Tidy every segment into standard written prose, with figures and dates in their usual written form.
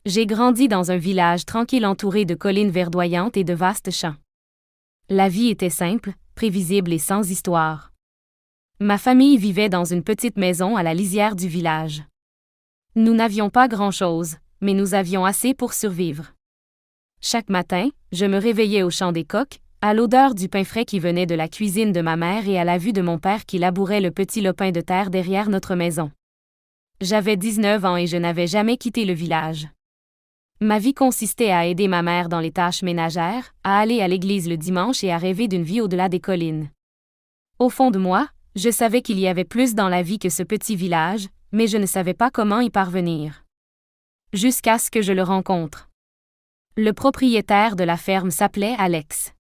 J'ai grandi dans un village tranquille entouré de collines verdoyantes et de vastes champs. La vie était simple, prévisible et sans histoire. Ma famille vivait dans une petite maison à la lisière du village. Nous n'avions pas grand-chose, mais nous avions assez pour survivre. Chaque matin, je me réveillais au chant des coqs, à l'odeur du pain frais qui venait de la cuisine de ma mère et à la vue de mon père qui labourait le petit lopin de terre derrière notre maison. J'avais 19 ans et je n'avais jamais quitté le village. Ma vie consistait à aider ma mère dans les tâches ménagères, à aller à l'église le dimanche et à rêver d'une vie au-delà des collines. Au fond de moi, je savais qu'il y avait plus dans la vie que ce petit village, mais je ne savais pas comment y parvenir. Jusqu'à ce que je le rencontre. Le propriétaire de la ferme s'appelait Alex.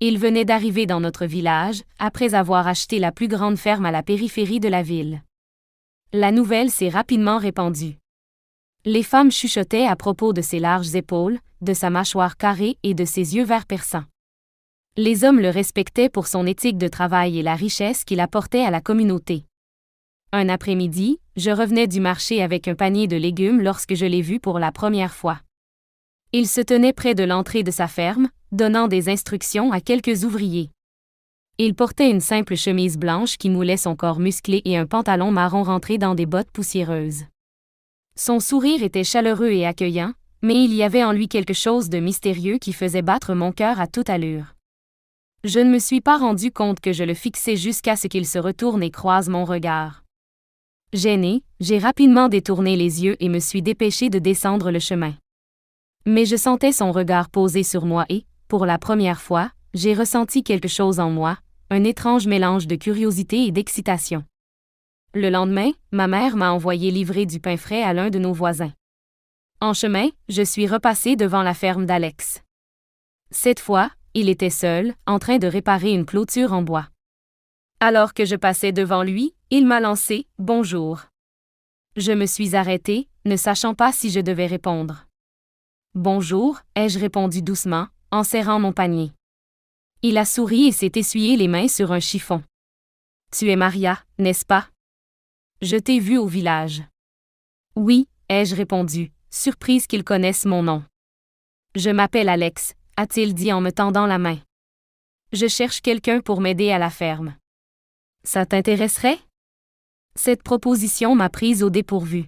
Il venait d'arriver dans notre village, après avoir acheté la plus grande ferme à la périphérie de la ville. La nouvelle s'est rapidement répandue. Les femmes chuchotaient à propos de ses larges épaules, de sa mâchoire carrée et de ses yeux verts perçants. Les hommes le respectaient pour son éthique de travail et la richesse qu'il apportait à la communauté. Un après-midi, je revenais du marché avec un panier de légumes lorsque je l'ai vu pour la première fois. Il se tenait près de l'entrée de sa ferme, donnant des instructions à quelques ouvriers. Il portait une simple chemise blanche qui moulait son corps musclé et un pantalon marron rentré dans des bottes poussiéreuses. Son sourire était chaleureux et accueillant, mais il y avait en lui quelque chose de mystérieux qui faisait battre mon cœur à toute allure. Je ne me suis pas rendu compte que je le fixais jusqu'à ce qu'il se retourne et croise mon regard. Gêné, j'ai rapidement détourné les yeux et me suis dépêché de descendre le chemin. Mais je sentais son regard posé sur moi et, pour la première fois, j'ai ressenti quelque chose en moi, un étrange mélange de curiosité et d'excitation. Le lendemain, ma mère m'a envoyé livrer du pain frais à l'un de nos voisins. En chemin, je suis repassé devant la ferme d'Alex. Cette fois, il était seul, en train de réparer une clôture en bois. Alors que je passais devant lui, il m'a lancé « Bonjour ». Je me suis arrêté, ne sachant pas si je devais répondre. « Bonjour », ai-je répondu doucement, en serrant mon panier. Il a souri et s'est essuyé les mains sur un chiffon. « Tu es Maria, n'est-ce pas? Je t'ai vue au village. »« Oui », ai-je répondu, surprise qu'il connaisse mon nom. « Je m'appelle Alex », a-t-il dit en me tendant la main. « Je cherche quelqu'un pour m'aider à la ferme. »« Ça t'intéresserait? » Cette proposition m'a prise au dépourvu.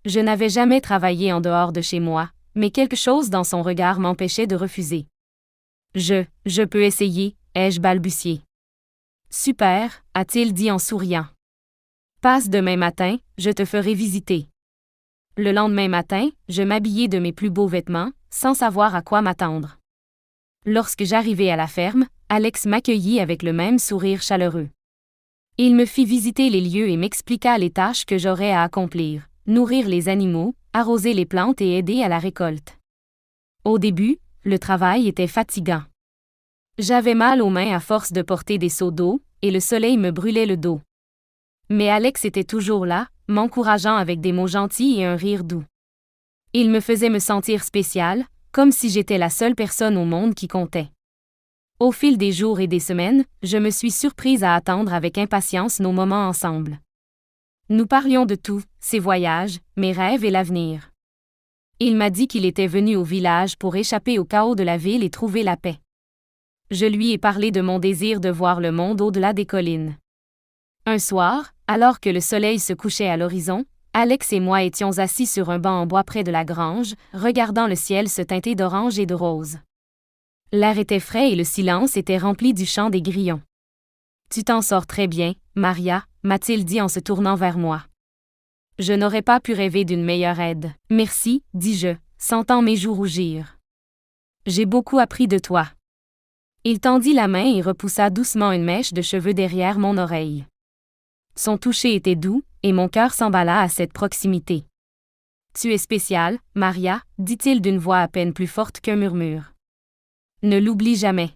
Je n'avais jamais travaillé en dehors de chez moi, mais quelque chose dans son regard m'empêchait de refuser. « Je peux essayer », ai-je balbutié. « Super », a-t-il dit en souriant. « Passe demain matin, je te ferai visiter. » Le lendemain matin, je m'habillai de mes plus beaux vêtements, sans savoir à quoi m'attendre. Lorsque j'arrivai à la ferme, Alex m'accueillit avec le même sourire chaleureux. Il me fit visiter les lieux et m'expliqua les tâches que j'aurais à accomplir, nourrir les animaux, arroser les plantes et aider à la récolte. Au début, le travail était fatigant. J'avais mal aux mains à force de porter des seaux d'eau, et le soleil me brûlait le dos. Mais Alex était toujours là, m'encourageant avec des mots gentils et un rire doux. Il me faisait me sentir spéciale, comme si j'étais la seule personne au monde qui comptait. Au fil des jours et des semaines, je me suis surprise à attendre avec impatience nos moments ensemble. Nous parlions de tout, ses voyages, mes rêves et l'avenir. Il m'a dit qu'il était venu au village pour échapper au chaos de la ville et trouver la paix. Je lui ai parlé de mon désir de voir le monde au-delà des collines. Un soir, alors que le soleil se couchait à l'horizon, Alex et moi étions assis sur un banc en bois près de la grange, regardant le ciel se teinter d'orange et de rose. L'air était frais et le silence était rempli du chant des grillons. « Tu t'en sors très bien, Maria », m'a-t-il dit en se tournant vers moi. Je n'aurais pas pu rêver d'une meilleure aide. « Merci », dis-je, sentant mes joues rougir. « J'ai beaucoup appris de toi. » Il tendit la main et repoussa doucement une mèche de cheveux derrière mon oreille. Son toucher était doux, et mon cœur s'emballa à cette proximité. « Tu es spéciale, Maria », dit-il d'une voix à peine plus forte qu'un murmure. « Ne l'oublie jamais. »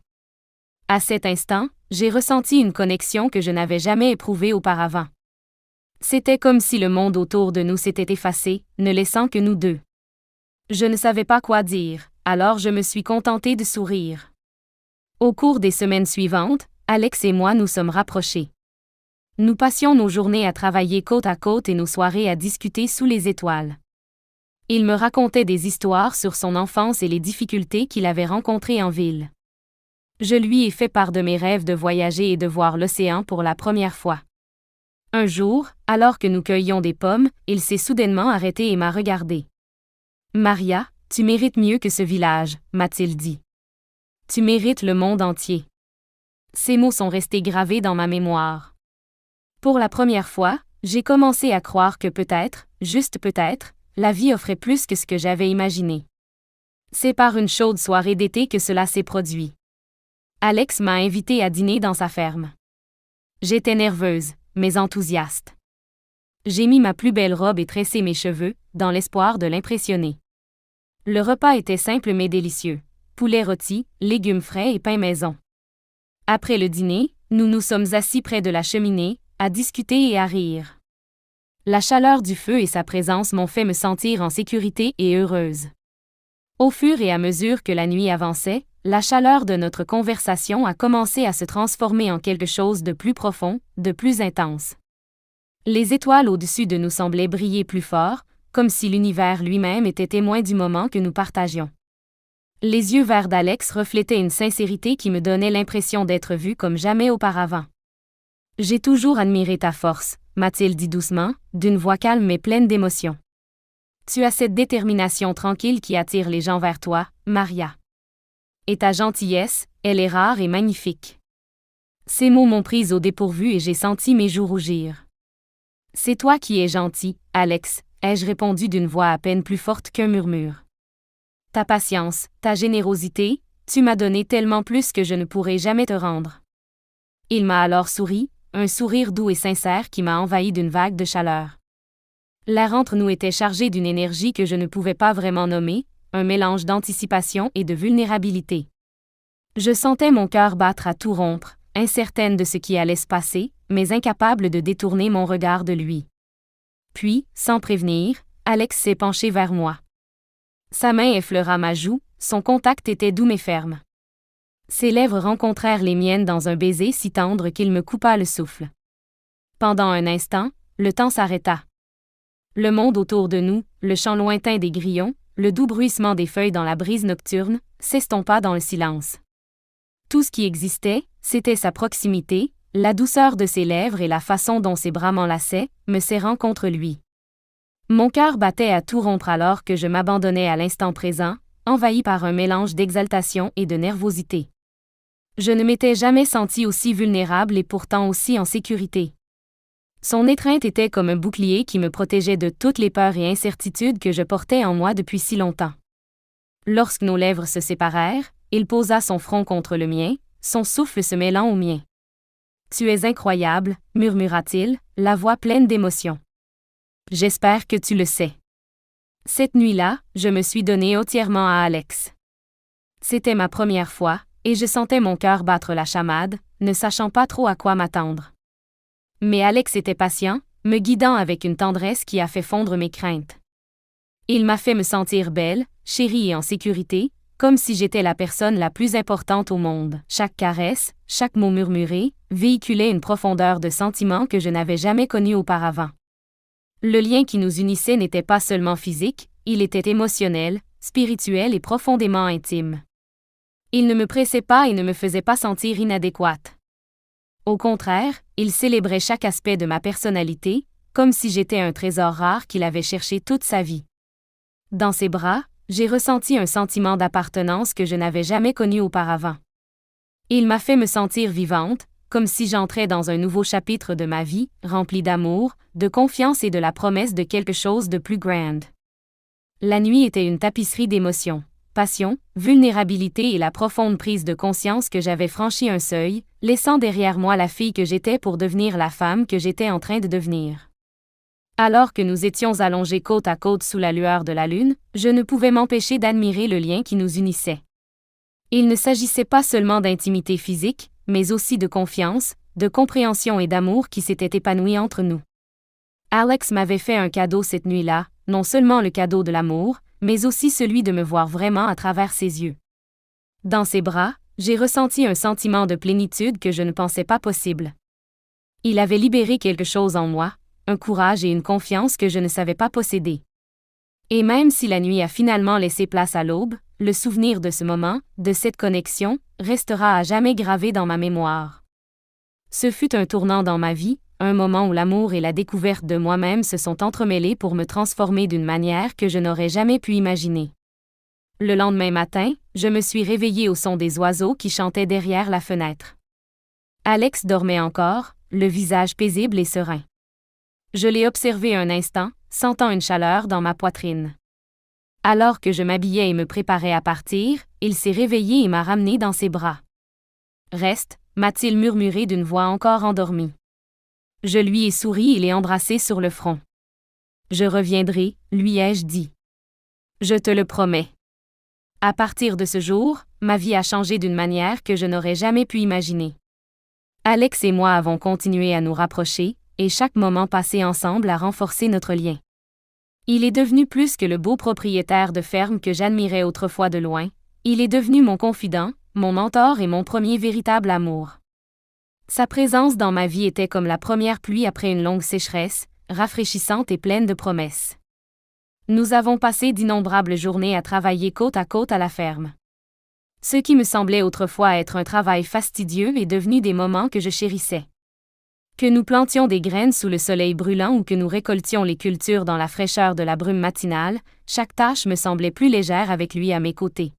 À cet instant, j'ai ressenti une connexion que je n'avais jamais éprouvée auparavant. C'était comme si le monde autour de nous s'était effacé, ne laissant que nous deux. Je ne savais pas quoi dire, alors je me suis contentée de sourire. Au cours des semaines suivantes, Alex et moi nous sommes rapprochés. Nous passions nos journées à travailler côte à côte et nos soirées à discuter sous les étoiles. Il me racontait des histoires sur son enfance et les difficultés qu'il avait rencontrées en ville. Je lui ai fait part de mes rêves de voyager et de voir l'océan pour la première fois. Un jour, alors que nous cueillions des pommes, il s'est soudainement arrêté et m'a regardé. « Maria, tu mérites mieux que ce village », m'a-t-il dit. « Tu mérites le monde entier. » Ces mots sont restés gravés dans ma mémoire. Pour la première fois, j'ai commencé à croire que peut-être, juste peut-être, la vie offrait plus que ce que j'avais imaginé. C'est par une chaude soirée d'été que cela s'est produit. Alex m'a invité à dîner dans sa ferme. J'étais nerveuse, mais enthousiaste. J'ai mis ma plus belle robe et tressé mes cheveux, dans l'espoir de l'impressionner. Le repas était simple mais délicieux. Poulet rôti, légumes frais et pain maison. Après le dîner, nous nous sommes assis près de la cheminée, à discuter et à rire. La chaleur du feu et sa présence m'ont fait me sentir en sécurité et heureuse. Au fur et à mesure que la nuit avançait, la chaleur de notre conversation a commencé à se transformer en quelque chose de plus profond, de plus intense. Les étoiles au-dessus de nous semblaient briller plus fort, comme si l'univers lui-même était témoin du moment que nous partagions. Les yeux verts d'Alex reflétaient une sincérité qui me donnait l'impression d'être vue comme jamais auparavant. « J'ai toujours admiré ta force », m'a-t-il dit doucement, d'une voix calme mais pleine d'émotion. « Tu as cette détermination tranquille qui attire les gens vers toi, Maria. Et ta gentillesse, elle est rare et magnifique. » Ces mots m'ont prise au dépourvu et j'ai senti mes joues rougir. « C'est toi qui es gentil, Alex », ai-je répondu d'une voix à peine plus forte qu'un murmure. « Ta patience, ta générosité, tu m'as donné tellement plus que je ne pourrai jamais te rendre. » Il m'a alors souri, un sourire doux et sincère qui m'a envahi d'une vague de chaleur. L'air entre nous était chargé d'une énergie que je ne pouvais pas vraiment nommer, un mélange d'anticipation et de vulnérabilité. Je sentais mon cœur battre à tout rompre, incertaine de ce qui allait se passer, mais incapable de détourner mon regard de lui. Puis, sans prévenir, Alex s'est penché vers moi. Sa main effleura ma joue, son contact était doux mais ferme. Ses lèvres rencontrèrent les miennes dans un baiser si tendre qu'il me coupa le souffle. Pendant un instant, le temps s'arrêta. Le monde autour de nous, le chant lointain des grillons, le doux bruissement des feuilles dans la brise nocturne, s'estompa dans le silence. Tout ce qui existait, c'était sa proximité, la douceur de ses lèvres et la façon dont ses bras m'enlaçaient, me serrant contre lui. Mon cœur battait à tout rompre alors que je m'abandonnais à l'instant présent, envahi par un mélange d'exaltation et de nervosité. Je ne m'étais jamais senti aussi vulnérable et pourtant aussi en sécurité. Son étreinte était comme un bouclier qui me protégeait de toutes les peurs et incertitudes que je portais en moi depuis si longtemps. Lorsque nos lèvres se séparèrent, il posa son front contre le mien, son souffle se mêlant au mien. « Tu es incroyable », murmura-t-il, la voix pleine d'émotion. « J'espère que tu le sais. » Cette nuit-là, je me suis donné entièrement à Alex. C'était ma première fois, et je sentais mon cœur battre la chamade, ne sachant pas trop à quoi m'attendre. Mais Alex était patient, me guidant avec une tendresse qui a fait fondre mes craintes. Il m'a fait me sentir belle, chérie et en sécurité, comme si j'étais la personne la plus importante au monde. Chaque caresse, chaque mot murmuré, véhiculait une profondeur de sentiment que je n'avais jamais connue auparavant. Le lien qui nous unissait n'était pas seulement physique, il était émotionnel, spirituel et profondément intime. Il ne me pressait pas et ne me faisait pas sentir inadéquate. Au contraire, il célébrait chaque aspect de ma personnalité, comme si j'étais un trésor rare qu'il avait cherché toute sa vie. Dans ses bras, j'ai ressenti un sentiment d'appartenance que je n'avais jamais connu auparavant. Il m'a fait me sentir vivante, comme si j'entrais dans un nouveau chapitre de ma vie, rempli d'amour, de confiance et de la promesse de quelque chose de plus grand. La nuit était une tapisserie d'émotions. Passion, vulnérabilité et la profonde prise de conscience que j'avais franchi un seuil, laissant derrière moi la fille que j'étais pour devenir la femme que j'étais en train de devenir. Alors que nous étions allongés côte à côte sous la lueur de la lune, je ne pouvais m'empêcher d'admirer le lien qui nous unissait. Il ne s'agissait pas seulement d'intimité physique, mais aussi de confiance, de compréhension et d'amour qui s'étaient épanouis entre nous. Alex m'avait fait un cadeau cette nuit-là, non seulement le cadeau de l'amour, mais aussi celui de me voir vraiment à travers ses yeux. Dans ses bras, j'ai ressenti un sentiment de plénitude que je ne pensais pas possible. Il avait libéré quelque chose en moi, un courage et une confiance que je ne savais pas posséder. Et même si la nuit a finalement laissé place à l'aube, le souvenir de ce moment, de cette connexion, restera à jamais gravé dans ma mémoire. Ce fut un tournant dans ma vie, un moment où l'amour et la découverte de moi-même se sont entremêlés pour me transformer d'une manière que je n'aurais jamais pu imaginer. Le lendemain matin, je me suis réveillée au son des oiseaux qui chantaient derrière la fenêtre. Alex dormait encore, le visage paisible et serein. Je l'ai observé un instant, sentant une chaleur dans ma poitrine. Alors que je m'habillais et me préparais à partir, il s'est réveillé et m'a ramené dans ses bras. « Reste », m'a-t-il murmuré d'une voix encore endormie. Je lui ai souri et l'ai embrassé sur le front. « Je reviendrai », lui ai-je dit. « Je te le promets. » À partir de ce jour, ma vie a changé d'une manière que je n'aurais jamais pu imaginer. Alex et moi avons continué à nous rapprocher, et chaque moment passé ensemble a renforcé notre lien. Il est devenu plus que le beau propriétaire de ferme que j'admirais autrefois de loin, il est devenu mon confident, mon mentor et mon premier véritable amour. Sa présence dans ma vie était comme la première pluie après une longue sécheresse, rafraîchissante et pleine de promesses. Nous avons passé d'innombrables journées à travailler côte à côte à la ferme. Ce qui me semblait autrefois être un travail fastidieux est devenu des moments que je chérissais. Que nous plantions des graines sous le soleil brûlant ou que nous récoltions les cultures dans la fraîcheur de la brume matinale, chaque tâche me semblait plus légère avec lui à mes côtés.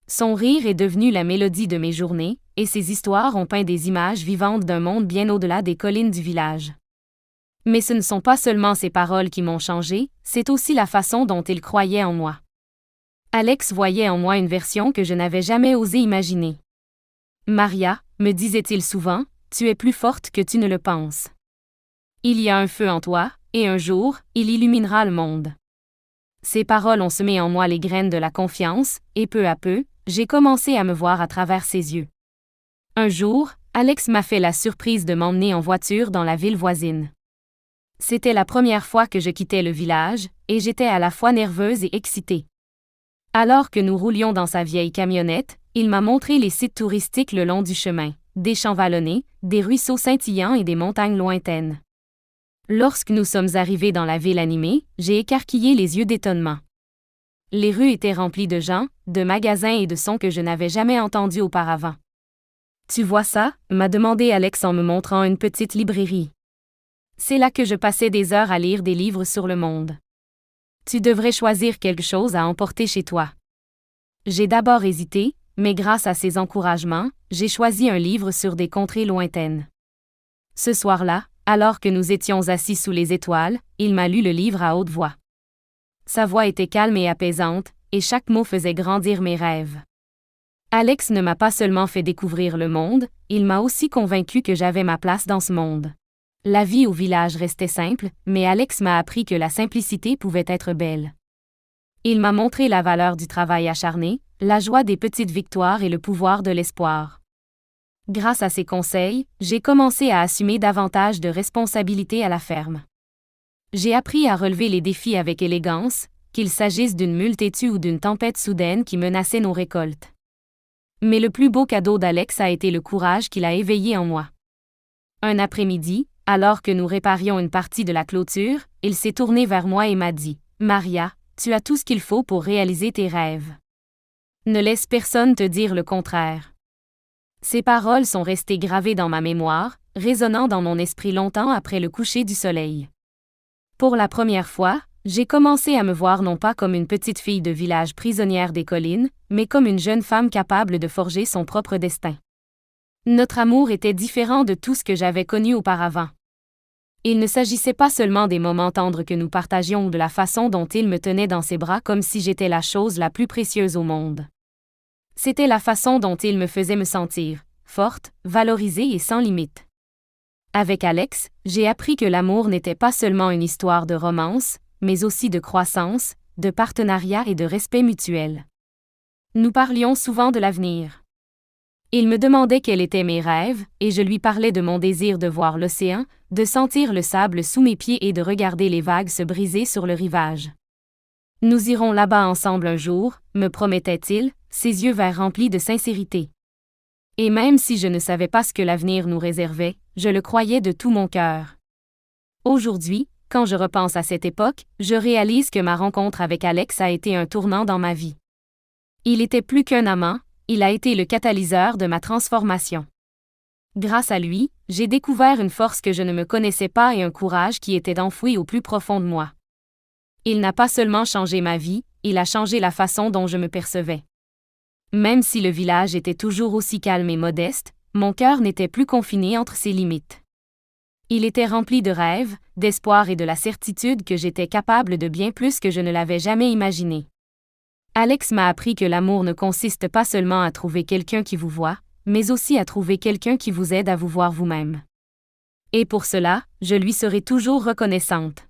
Son rire est devenu la mélodie de mes journées, et ses histoires ont peint des images vivantes d'un monde bien au-delà des collines du village. Mais ce ne sont pas seulement ses paroles qui m'ont changé, c'est aussi la façon dont il croyait en moi. Alex voyait en moi une version que je n'avais jamais osé imaginer. « Maria », me disait-il souvent, « tu es plus forte que tu ne le penses. Il y a un feu en toi, et un jour, il illuminera le monde. » Ces paroles ont semé en moi les graines de la confiance, et peu à peu, j'ai commencé à me voir à travers ses yeux. Un jour, Alex m'a fait la surprise de m'emmener en voiture dans la ville voisine. C'était la première fois que je quittais le village, et j'étais à la fois nerveuse et excitée. Alors que nous roulions dans sa vieille camionnette, il m'a montré les sites touristiques le long du chemin, des champs vallonnés, des ruisseaux scintillants et des montagnes lointaines. Lorsque nous sommes arrivés dans la ville animée, j'ai écarquillé les yeux d'étonnement. Les rues étaient remplies de gens, de magasins et de sons que je n'avais jamais entendus auparavant. « Tu vois ça ?» m'a demandé Alex en me montrant une petite librairie. C'est là que je passais des heures à lire des livres sur le monde. Tu devrais choisir quelque chose à emporter chez toi. J'ai d'abord hésité, mais grâce à ses encouragements, j'ai choisi un livre sur des contrées lointaines. Ce soir-là, alors que nous étions assis sous les étoiles, il m'a lu le livre à haute voix. Sa voix était calme et apaisante, et chaque mot faisait grandir mes rêves. Alex ne m'a pas seulement fait découvrir le monde, il m'a aussi convaincu que j'avais ma place dans ce monde. La vie au village restait simple, mais Alex m'a appris que la simplicité pouvait être belle. Il m'a montré la valeur du travail acharné, la joie des petites victoires et le pouvoir de l'espoir. Grâce à ses conseils, j'ai commencé à assumer davantage de responsabilités à la ferme. J'ai appris à relever les défis avec élégance, qu'il s'agisse d'une multitude ou d'une tempête soudaine qui menaçait nos récoltes. Mais le plus beau cadeau d'Alex a été le courage qu'il a éveillé en moi. Un après-midi, alors que nous réparions une partie de la clôture, il s'est tourné vers moi et m'a dit « Maria, tu as tout ce qu'il faut pour réaliser tes rêves. Ne laisse personne te dire le contraire. » Ces paroles sont restées gravées dans ma mémoire, résonnant dans mon esprit longtemps après le coucher du soleil. Pour la première fois, j'ai commencé à me voir non pas comme une petite fille de village prisonnière des collines, mais comme une jeune femme capable de forger son propre destin. Notre amour était différent de tout ce que j'avais connu auparavant. Il ne s'agissait pas seulement des moments tendres que nous partagions ou de la façon dont il me tenait dans ses bras comme si j'étais la chose la plus précieuse au monde. C'était la façon dont il me faisait me sentir, forte, valorisée et sans limite. Avec Alex, j'ai appris que l'amour n'était pas seulement une histoire de romance, mais aussi de croissance, de partenariat et de respect mutuel. Nous parlions souvent de l'avenir. Il me demandait quels étaient mes rêves, et je lui parlais de mon désir de voir l'océan, de sentir le sable sous mes pieds et de regarder les vagues se briser sur le rivage. Nous irons là-bas ensemble un jour, me promettait-il, ses yeux verts remplis de sincérité. Et même si je ne savais pas ce que l'avenir nous réservait, je le croyais de tout mon cœur. Aujourd'hui, Quand je repense à cette époque, je réalise que ma rencontre avec Alex a été un tournant dans ma vie. Il était plus qu'un amant, il a été le catalyseur de ma transformation. Grâce à lui, j'ai découvert une force que je ne me connaissais pas et un courage qui était enfoui au plus profond de moi. Il n'a pas seulement changé ma vie, il a changé la façon dont je me percevais. Même si le village était toujours aussi calme et modeste, mon cœur n'était plus confiné entre ses limites. Il était rempli de rêves, d'espoir et de la certitude que j'étais capable de bien plus que je ne l'avais jamais imaginé. Alex m'a appris que l'amour ne consiste pas seulement à trouver quelqu'un qui vous voit, mais aussi à trouver quelqu'un qui vous aide à vous voir vous-même. Et pour cela, je lui serai toujours reconnaissante.